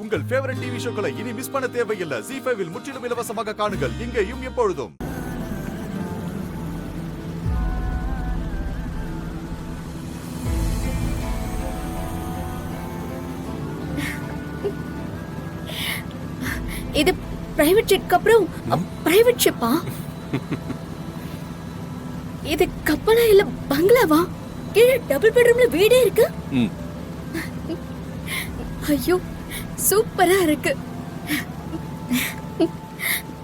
உங்கள் favourite TV ஷோக்களை இனி miss பண்ண தேவையில்லை. ZEE5 இல் முற்றிலும் இலவசமாக காணுங்கள். இங்கேயும் எப்பொழுதும். இது பிரைவேட் ஜெட்க்கு அப்புறம் பிரைவேட் ஷிப்பா? இது கப்பலா இல்ல பங்களாவா? கீழே டபுள் பெட்ரூம்ல வீடே இருக்கு. ஐயோ சூப்பரா இருக்கு.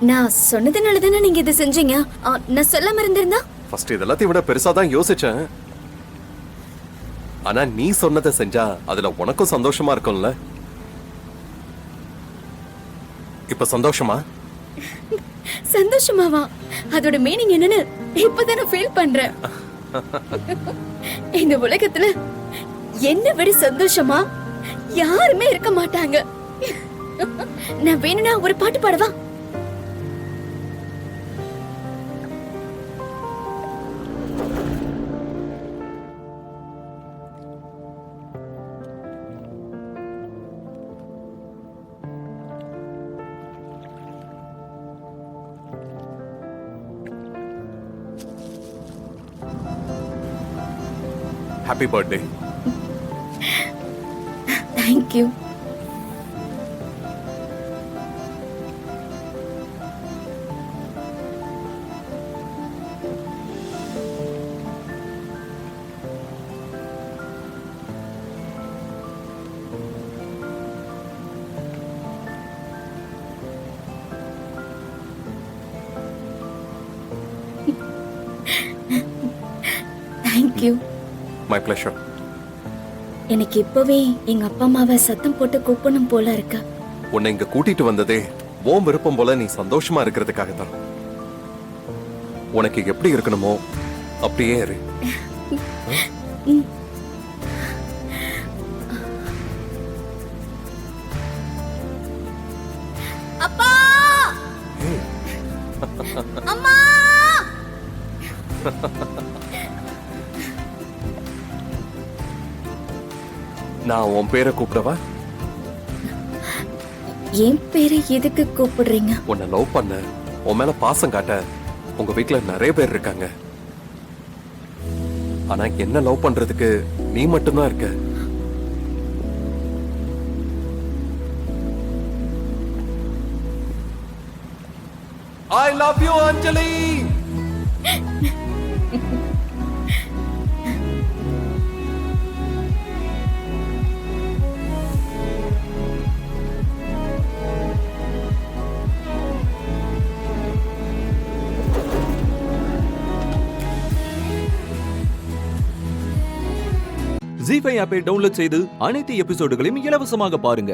நான் சொன்னதுனால தானே நீங்க இதை செஞ்சீங்க. நான் சொல்லாம இருந்திருந்தா ஃபர்ஸ்ட் இதெல்லாத்தையும் விட பெருசா தான் யோசிச்சேன். ஆனா நீ சொன்னதை செஞ்சா அதுல உனக்கும் சந்தோஷமா இருக்கும்ல. இப்ப சந்தோஷமா? சந்தோஷமாவா? அதோட மீனிங் என்னன்னு இப்பதான் நான் ஃபீல் பண்றேன். இந்த உலகத்துல என்ன விட சந்தோஷமா யாருமே இருக்க மாட்டாங்க. நான் வேணும்னா ஒரு பாட்டு பாடவா? Happy birthday. Thank you. Thank you. My pleasure. எனக்கு இப்பவே எங்க அப்பா அம்மாவை சத்தம் போட்டு கூப்பிடணும் போல இருக்கு. உன்னை இங்க கூட்டிட்டு வந்ததே உன் விருப்பம் போல நீ சந்தோஷமா இருக்கிறதுக்காக தான். உனக்கு எப்படி இருக்கணுமோ அப்படியே இரு. அப்பா அம்மா நான் உன் பேரை கூப்பிடவா? என் பேரை எதுக்கு கூப்பிடுறீங்க? உன்னை லவ் பண்ண, உன் மேல பாசம் காட்ட உங்க வீட்டுல நிறைய பேர் இருக்காங்க. ஆனா என்ன லவ் பண்றதுக்கு நீ மட்டும்தான் இருக்க. I love you, Anjali. ZEE5 ஆப்பை டவுன்லோட் செய்து அனைத்து எபிசோடுகளையும் இலவசமாக பாருங்க.